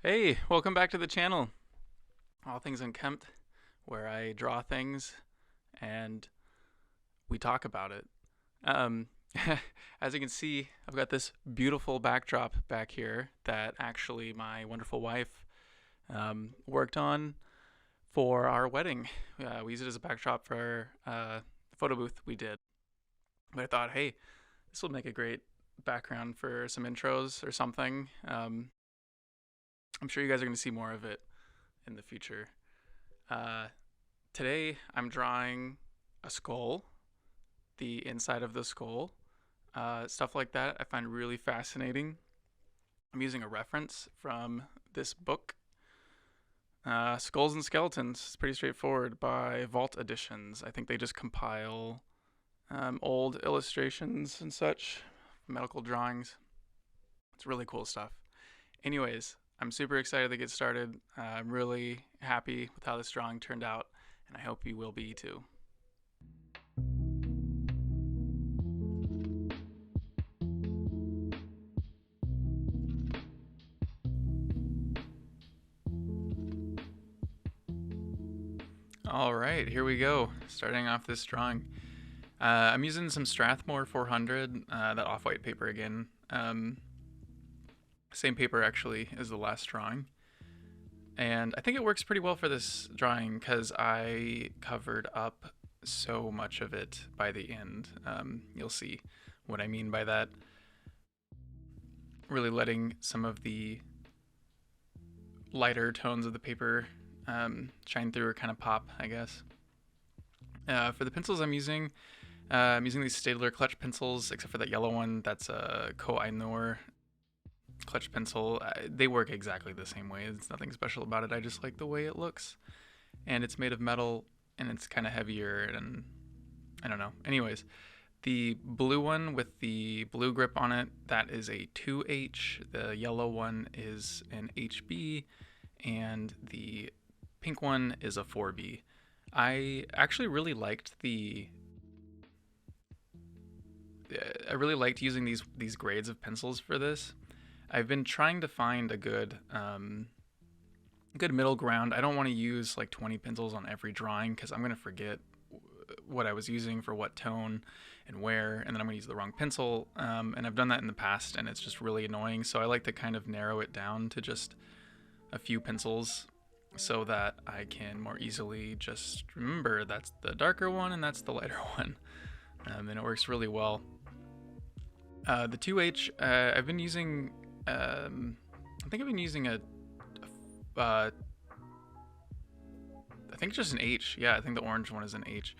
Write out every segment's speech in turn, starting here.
Hey, welcome back to the channel, All Things Unkempt, where I draw things and we talk about it. Um, as you can see, I've got this beautiful backdrop back here that actually my wonderful wife worked on for our wedding. We used it as a backdrop for the photo booth we did. But I thought, hey, this will make a great background for some intros or something. I'm sure you guys are going to see more of it in the future. Uh, Today, I'm drawing a skull, the inside of the skull, stuff like that. I find really fascinating. I'm using a reference from this book, Skulls and Skeletons. It's pretty straightforward by Vault Editions. I think they just compile old illustrations and such, medical drawings. It's really cool stuff. Anyways, I'm super excited to get started. I'm really happy with how this drawing turned out, and I hope you will be too. All right, here we go. Starting off this drawing. I'm using some Strathmore 400, that off-white paper again. Same paper actually as the last drawing. And I think it works pretty well for this drawing because I covered up so much of it by the end. You'll see what I mean by that. Really letting some of the lighter tones of the paper shine through or kind of pop, I guess. For the pencils I'm using these Steadtler clutch pencils, except for that yellow one. That's a Koh-I-Noor clutch pencil. They work exactly the same way. There's nothing special about it. I just like the way it looks. And it's made of metal, and it's kind of heavier, and I don't know. Anyways, the blue one with the blue grip on it, that is a 2H. The yellow one is an HB, and the pink one is a 4B. I actually really liked using these grades of pencils for this. I've been trying to find a good middle ground. I don't want to use like 20 pencils on every drawing because I'm going to forget what I was using for what tone and where, and then I'm going to use the wrong pencil. And I've done that in the past, and it's just really annoying. So I like to kind of narrow it down to just a few pencils so that I can more easily just remember that's the darker one and that's the lighter one. And it works really well. The 2H, I've been using, I think I've been using I think just an H. Yeah, I think the orange one is an H.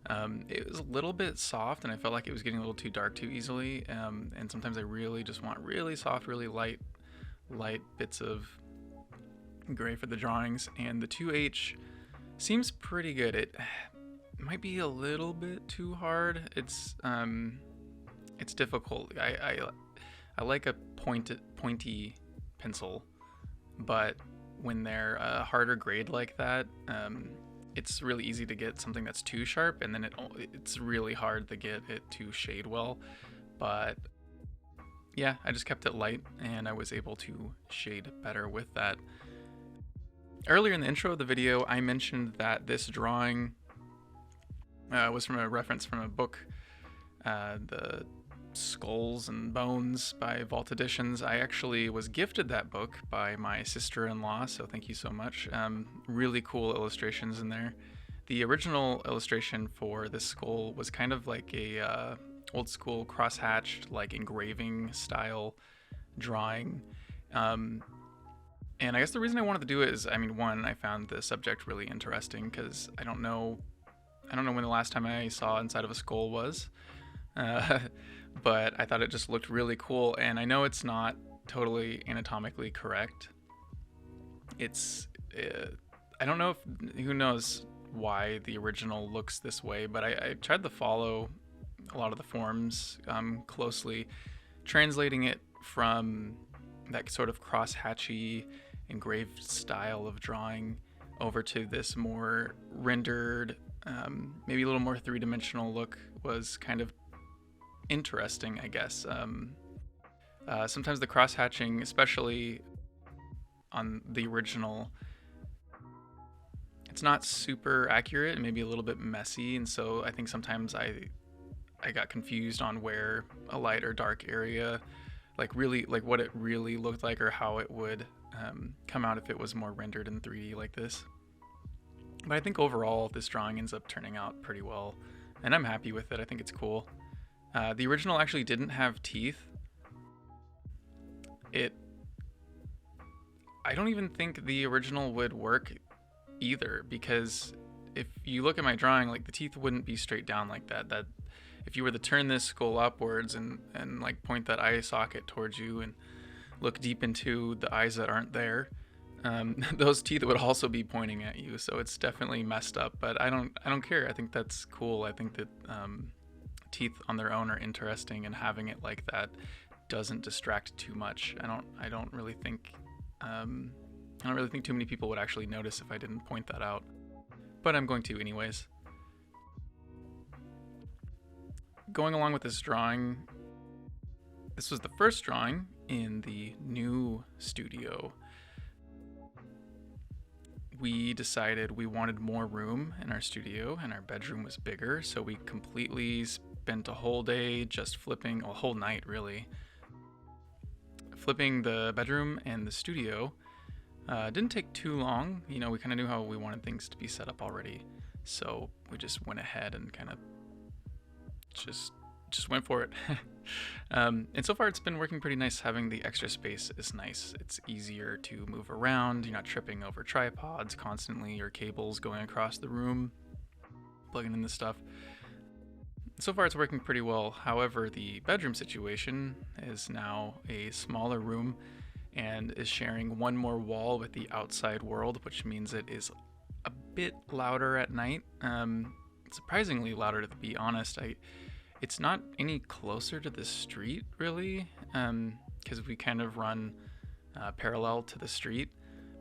It was a little bit soft, and I felt like it was getting a little too dark too easily. And sometimes I really just want really soft, really light bits of gray for the drawings. And the 2H seems pretty good. It might be a little bit too hard. It's difficult. I like a pointy pencil, but when they're a harder grade like that, it's really easy to get something that's too sharp, and then it's really hard to get it to shade well. But yeah, I just kept it light, and I was able to shade better with that. Earlier in the intro of the video, I mentioned that this drawing was from a reference from a book, the Skulls and Bones by Vault Editions. I actually was gifted that book by my sister-in-law, so thank you so much. Really cool illustrations in there. The original illustration for this skull was kind of like a old school cross-hatched, like engraving style drawing. And I guess the reason I wanted to do it is, I mean, one, I found the subject really interesting because I don't know when the last time I saw inside of a skull was. But I thought it just looked really cool, and I know it's not totally anatomically correct. I don't know who knows why the original looks this way, but I tried to follow a lot of the forms closely, translating it from that sort of cross-hatchy engraved style of drawing over to this more rendered, maybe a little more three-dimensional look was kind of interesting, I guess. Sometimes the cross-hatching, especially on the original, it's not super accurate, maybe a little bit messy, and so I think sometimes I got confused on where a light or dark area, like really, like what it really looked like or how it would come out if it was more rendered in 3D like this. But I think overall this drawing ends up turning out pretty well, and I'm happy with it. I think it's cool. The original actually didn't have teeth. I don't even think the original would work either, because if you look at my drawing, like the teeth wouldn't be straight down like that. That if you were to turn this skull upwards and like point that eye socket towards you and look deep into the eyes that aren't there, those teeth would also be pointing at you. So it's definitely messed up, but I don't care. I think that's cool. I think that teeth on their own are interesting, and having it like that doesn't distract too much. I don't really think too many people would actually notice if I didn't point that out, but I'm going to anyways. Going along with this drawing, this was the first drawing in the new studio. We decided we wanted more room in our studio, and our bedroom was bigger, so we completely spent a whole day just flipping, a whole night really, flipping the bedroom and the studio. Didn't take too long. You know, we kind of knew how we wanted things to be set up already, so we just went ahead and kind of just went for it. And so far it's been working pretty nice. Having the extra space is nice. It's easier to move around. You're not tripping over tripods constantly or cables going across the room, plugging in the stuff. So far it's working pretty well. However, the bedroom situation is now a smaller room and is sharing one more wall with the outside world, which means it is a bit louder at night. Surprisingly louder, to be honest. It's not any closer to the street really, because we kind of run parallel to the street,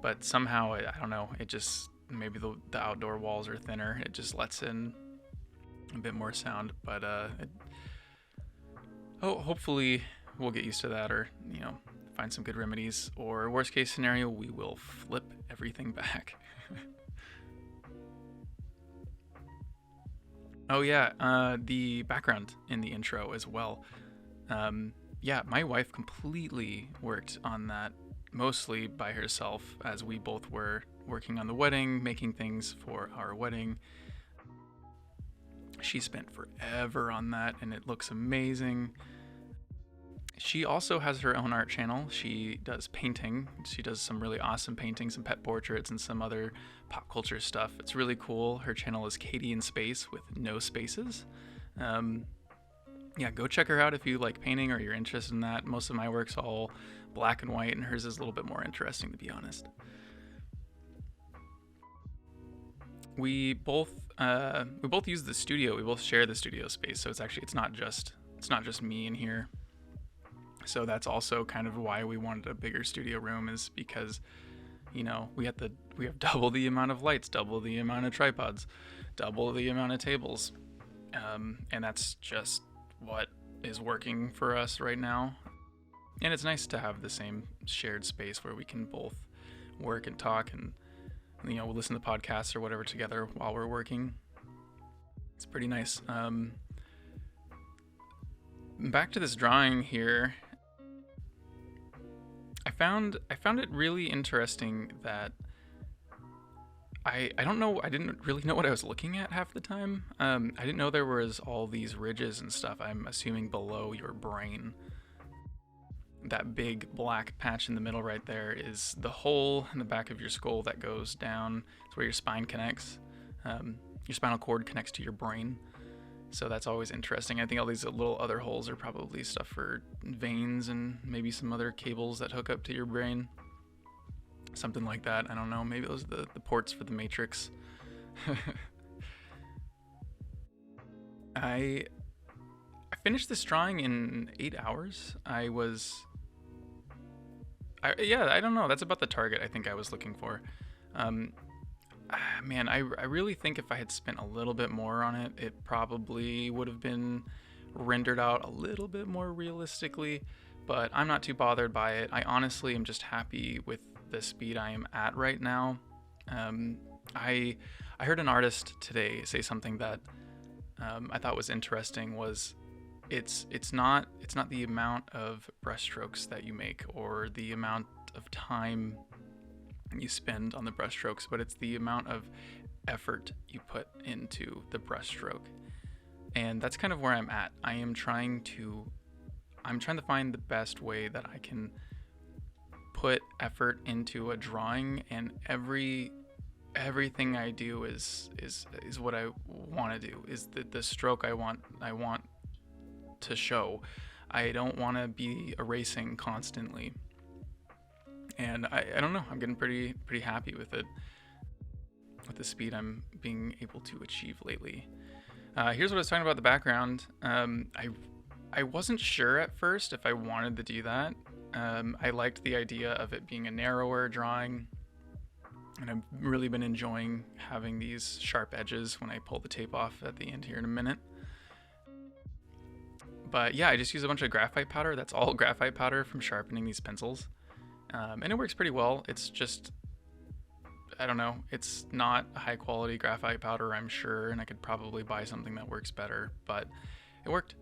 but somehow I don't know, it just, maybe the outdoor walls are thinner, it just lets in a bit more sound. But hopefully we'll get used to that, or you know, find some good remedies, or worst case scenario, we will flip everything back. Oh yeah, the background in the intro as well. Yeah, my wife completely worked on that, mostly by herself, as we both were working on the wedding, making things for our wedding. She spent forever on that, and it looks amazing. She also has her own art channel. She does painting. She does some really awesome paintings, some pet portraits, and some other pop culture stuff. It's really cool. Her channel is Katie in Space with no spaces. Yeah, go check her out if you like painting or you're interested in that. Most of my work's all black and white, and hers is a little bit more interesting, to be honest. We both use the studio. We both share the studio space, so it's not just me in here. So that's also kind of why we wanted a bigger studio room, is because, you know, we have double the amount of lights, double the amount of tripods, double the amount of tables, and that's just what is working for us right now. And it's nice to have the same shared space where we can both work and talk, and you know, we'll listen to podcasts or whatever together while we're working. It's pretty nice. Back to this drawing here. I found it really interesting that I don't know, I didn't really know what I was looking at half the time. I didn't know there was all these ridges and stuff, I'm assuming below your brain. That big black patch in the middle right there is the hole in the back of your skull that goes down. It's where your spine connects. Your spinal cord connects to your brain. So that's always interesting. I think all these little other holes are probably stuff for veins and maybe some other cables that hook up to your brain. Something like that. I don't know. Maybe those are the ports for the Matrix. I finished this drawing in 8 hours. I don't know. That's about the target I think I was looking for. Man, I really think if I had spent a little bit more on it, it probably would have been rendered out a little bit more realistically, but I'm not too bothered by it. I honestly am just happy with the speed I am at right now. I heard an artist today say something that I thought was interesting. Was it's not the amount of brushstrokes that you make or the amount of time you spend on the brushstrokes, but it's the amount of effort you put into the brushstroke. And that's kind of where I'm at. I'm trying to find the best way that I can put effort into a drawing, and everything I do is what I want to do, is the stroke I want to show. I don't want to be erasing constantly. And I don't know, I'm getting pretty happy with it, with the speed I'm being able to achieve lately. Here's what I was talking about the background. I wasn't sure at first if I wanted to do that. I liked the idea of it being a narrower drawing, and I've really been enjoying having these sharp edges when I pull the tape off at the end here in a minute. But yeah, I just use a bunch of graphite powder. That's all graphite powder from sharpening these pencils. And it works pretty well. It's just, I don't know, it's not a high quality graphite powder, I'm sure, and I could probably buy something that works better, but it worked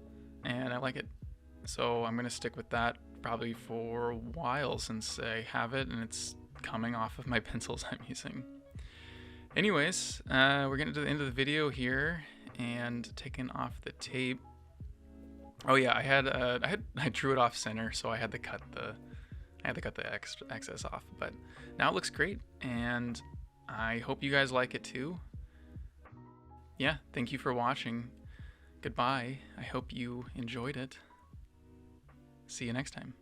and I like it. So I'm gonna stick with that probably for a while, since I have it and it's coming off of my pencils I'm using. Anyways, we're getting to the end of the video here and taking off the tape. Oh yeah, I drew it off center, so I had to cut the excess off, but now it looks great, and I hope you guys like it too. Yeah, thank you for watching. Goodbye. I hope you enjoyed it. See you next time.